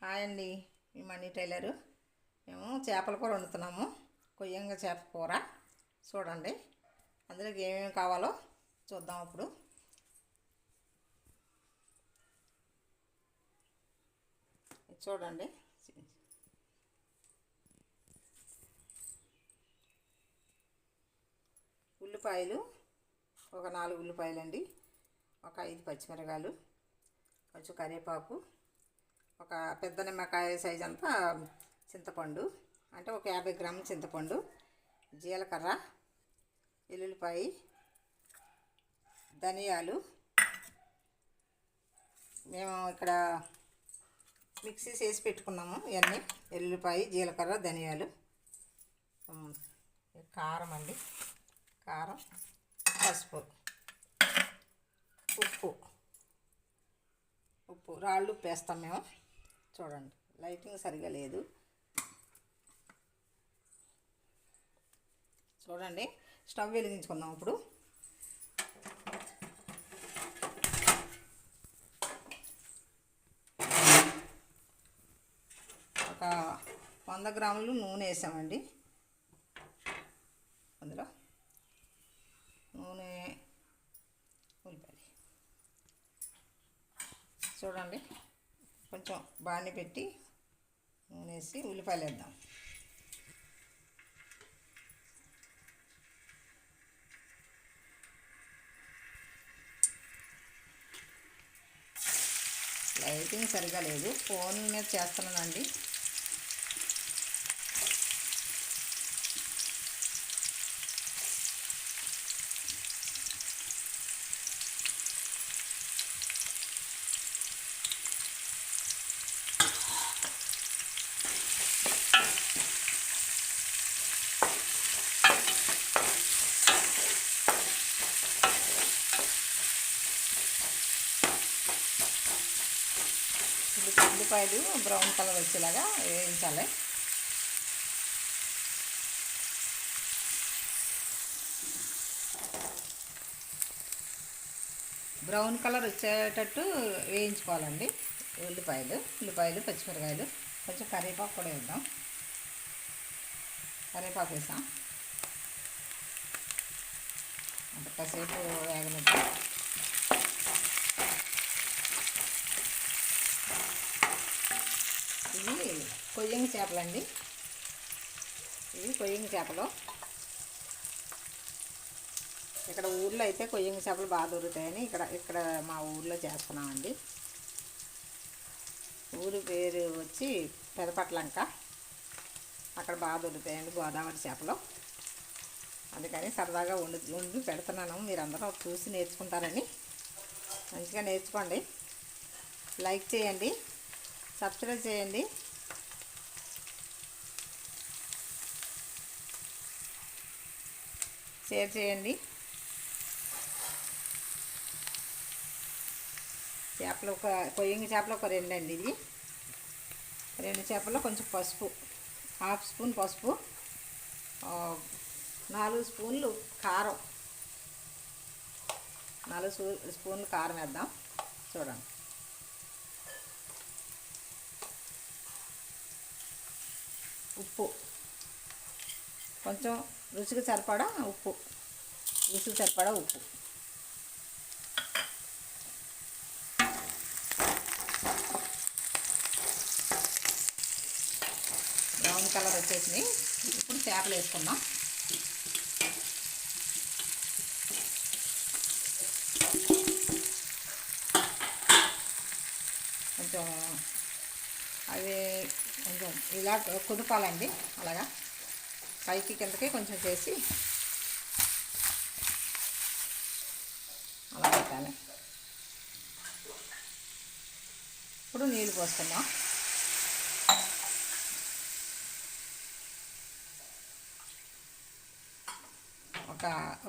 Hi అండి, మీ money tailor. మేము చేపల కూర వండుతున్నాము. కొయ్యంగా చేప కూర చూడండి. అందులోకి ఏమేమి కావాలో చూద్దాం. ఇప్పుడు చూడండి, ఉల్లిపాయలు ఒక 4 ఉల్లిపాయలు అండి, ఒక 5 పచ్చిమిరకాయలు, కొంచెం కరివేపాకు, ఒక పెద్ద నిమ్మకాయ సైజ్ అంతా చింతపండు, అంటే ఒక 50 గ్రాముల చింతపండు, జీలకర్ర, ఎల్లుల్లిపాయ, ధనియాలు. మేము ఇక్కడ మిక్సీ చేసి పెట్టుకున్నాము ఇవన్నీ. ఎల్లుల్లిపాయ, జీలకర్ర, ధనియాలు. కారం అండి, కారం, పసుపు, ఉప్పు రాళ్ళు ఉప్పు వేస్తాం మేము. చూడండి, లైటింగ్ సరిగా లేదు. చూడండి, స్టవ్ వెలిగించుకుందాం. ఇప్పుడు ఒక 100 గ్రాములు నూనె వేసామండి. అందులో నూనె, ఉల్లిపాయలు చూడండి, కొంచెం బాణీ పెట్టి నూనె వేసి ఉల్లిపాయలు వేద్దాం. లైటింగ్ సరిగా లేదు, ఫోన్ మీద చేస్తున్నానండి. ఉల్లిపాయలు బ్రౌన్ కలర్ వచ్చేలాగా వేయించాలి. బ్రౌన్ కలర్ వచ్చేటట్టు వేయించుకోవాలండి ఉల్లిపాయలు, పచ్చిమిరకాయలు. కొంచెం కరివేపాకు కూడా వేద్దాం. కరివేపాకు వేసాం, అంటే కాసేపు వేగనిద్దాం. ఇవి కొయ్యంగి చేపలండి, ఇవి కొయ్యంగి చేపలు. ఇక్కడ ఊర్లో అయితే కొయ్యంగి చేపలు బాగా దొరుకుతాయని ఇక్కడ మా ఊర్లో చేస్తున్నామండి. ఊరి పేరు వచ్చి పెదపట్లంక. అక్కడ బాగా దొరుకుతాయండి గోదావరి చేపలు. అందుకని సరదాగా వండి పెడుతున్నాను. మీరందరూ చూసి నేర్చుకుంటారని. మంచిగా నేర్చుకోండి. లైక్ చేయండి, సబ్స్క్రైబ్ చేయండి. షేర్ చేయండి. చేపలు కొయ్యంగి చేపలు ఒక 2 అండి. ఇది 2 చేపల్లో కొంచెం పసుపు, 1/2 స్పూన్ పసుపు, 4 స్పూన్లు కారం, 4 స్పూన్లు కారం వేద్దాం. చూడండి, ఉప్పు కొంచెం రుచికి సరిపడా ఉప్పు. బ్రౌన్ కలర్ వచ్చేసింది. ఇప్పుడు చేపలు వేసుకుందాం. కొంచెం అవి కొంచెం ఇలా కుదుపాలండి. అలాగా పైకి కిందకి కొంచెం చేసి అలా పెట్టాలి. ఇప్పుడు నీళ్ళు పోసుకుందాం.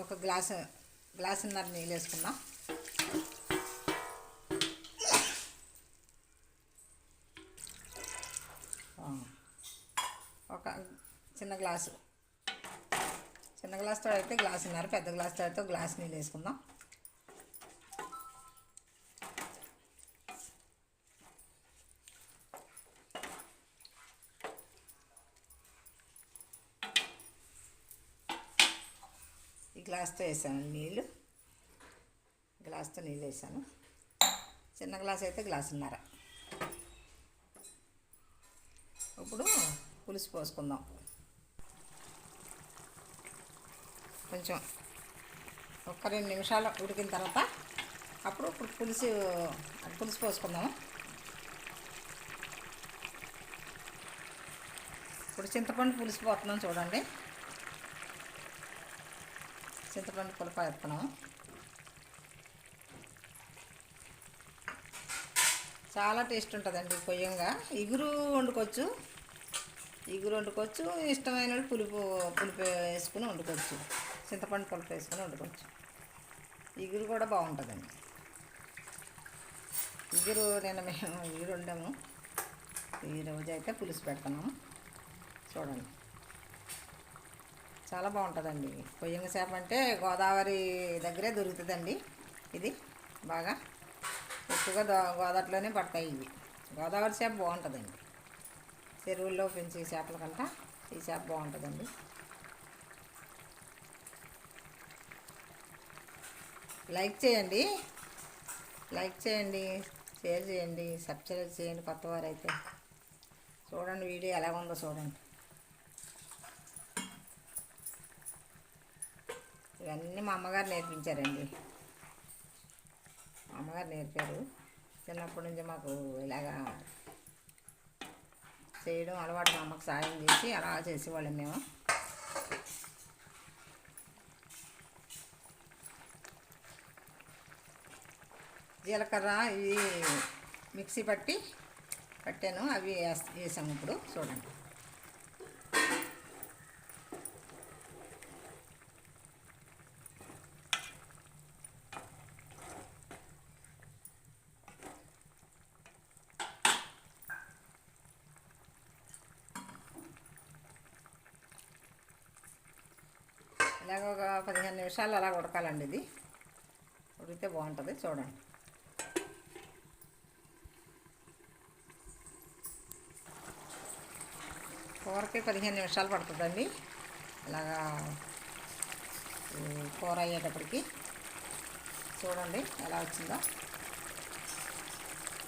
ఒక గ్లాసున్నర నీళ్ళు వేసుకుందాం. ఒక చిన్న గ్లాసుతో అయితే గ్లాసున్నర, పెద్ద గ్లాసుతో అయితే గ్లాస్ నీళ్ళు వేసుకుందాం. గ్లాస్తో వేసాను నీళ్ళు, గ్లాస్తో నీళ్ళు వేసాను. చిన్న గ్లాస్ అయితే గ్లాసున్నర. ఇప్పుడు పులుసు పోసుకుందాం. కొంచెం ఒక 2 నిమిషాలు ఉడికిన తర్వాత అప్పుడు పులుసు పోసుకుందాము. ఇప్పుడు చింతపండు పులుసు పోతున్నాం చూడండి. చింతపండు పులుపు వేస్తున్నాము. చాలా టేస్ట్ ఉంటుందండి. కొయ్యంగా ఇగురు వండుకోవచ్చు, ఇష్టమైన పులుపు వేసుకుని వండుకోవచ్చు. చింతపండు పులుపు వేసుకుని వండుకోవచ్చు. ఇగురు కూడా బాగుంటుందండి. నిన్న మేము ఇగురు వండాము. ఈరోజు అయితే పులుసు పెడుతున్నాము చూడండి. చాలా బాగుంటుందండి. కొయ్యంగ చేప అంటే గోదావరి దగ్గరే దొరుకుతుందండి. ఇది బాగా ఎక్కువగా గోదావరిలోనే పడతాయి. ఇవి గోదావరి చేప బాగుంటుందండి. చెరువుల్లో పెంచే చేపల కంటే ఈ చేప బాగుంటుందండి. లైక్ చేయండి, షేర్ చేయండి, సబ్స్క్రైబ్ చేయండి. కొత్తవారు అయితే చూడండి వీడియో ఎలా ఉందో చూడండి. ఇవన్నీ మా అమ్మగారు నేర్పించారండి. మా అమ్మగారు నేర్పారు. చిన్నప్పటి నుంచి మాకు ఇలాగా చేయడం అలవాటు. మా అమ్మకు సాయం చేసి అలా చేసేవాళ్ళం మేము. జీలకర్ర ఇవి మిక్సీ పట్టాను, అవి వేసాము. ఇప్పుడు చూడండి. ఇలాగ ఒక 15 నిమిషాలు అలా ఉడకాలండి. ఇది ఉడికితే బాగుంటుంది చూడండి. కూరకి 15 నిమిషాలు పడుతుందండి. ఇలాగా కూర అయ్యేటప్పటికి చూడండి ఎలా వచ్చిందో.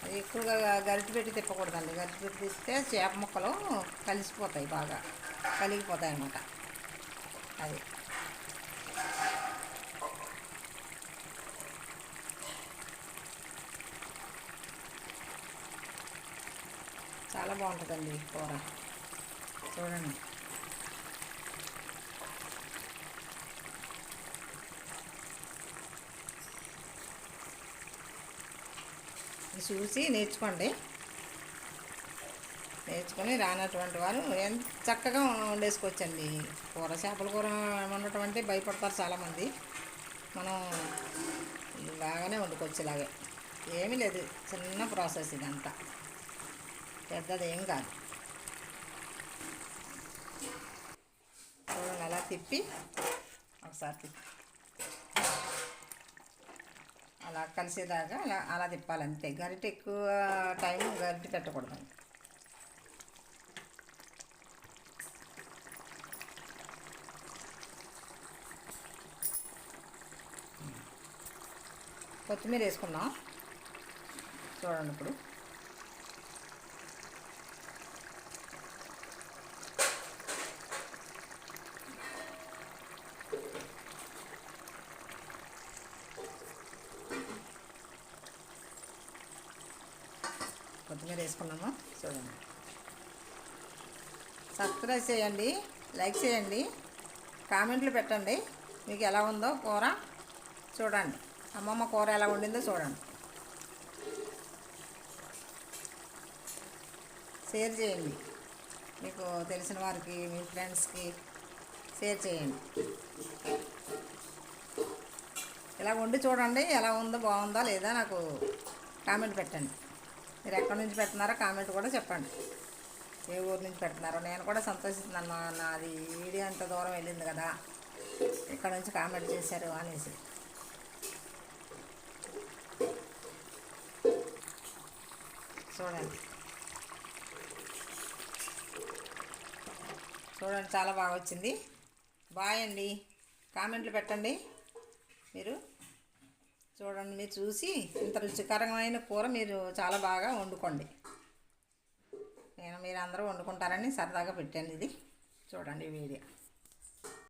అది ఎక్కువగా గరిటె పెట్టి తిప్పకూడదండి. గరిటె పెట్టి తిప్పితే చేప ముక్కలు కలిసిపోతాయి, బాగా కలిగిపోతాయి అన్నమాట. అది చాలా బాగుంటుందండి కూర చూడండి. చూసి నేర్చుకొని రానటువంటి వారు ఎంత చక్కగా వండేసుకోవచ్చండి. చేపల కూర వండటం అంటే భయపడతారు చాలామంది. మనం బాగానే వండుకోవచ్చు. ఇలాగే ఏమీ లేదు, చిన్న ప్రాసెస్ ఇదంతా, పెద్దదేం కాదు. చూడండి అలా తిప్పి ఒకసారి అలా కలిసేదాకా అలా తిప్పాలి అంతే. గరిటె ఎక్కువ టైం గరిటె పెట్టకూడదు. కొత్తిమీర వేసుకున్నాం చూడండి. ఇప్పుడు కొత్తిమీర వేసుకున్నాము చూడండి. సబ్స్క్రైబ్ చేయండి, లైక్ చేయండి, కామెంట్లు పెట్టండి. మీకు ఎలా ఉందో కూర చూడండి. అమ్మమ్మ కూర ఎలా వండిందో చూడండి. షేర్ చేయండి, మీకు తెలిసిన వారికి, మీ ఫ్రెండ్స్కి షేర్ చేయండి. ఇలా వండి చూడండి, ఎలా ఉందో, బాగుందా లేదా నాకు కామెంట్ పెట్టండి. మీరు ఎక్కడి నుంచి పెడుతున్నారో కామెంట్ కూడా చెప్పండి. ఏ ఊరు నుంచి పెడుతున్నారో నేను కూడా సంతోషిస్తున్నాను. నాది వీడియో అంత దూరం వెళ్ళింది కదా, ఇక్కడ నుంచి కామెంట్ చేశారు అనేసి. చూడండి చాలా బాగా వచ్చింది. బాయ్ అండి. కామెంట్లు పెట్టండి. మీరు చూడండి, మీరు చూసి ఇంత రుచికరమైన కూర మీరు చాలా బాగా వండుకోండి. మీరు అందరూ వండుకుంటారని సరదాగా పెట్టాను ఇది. చూడండి వీడియో.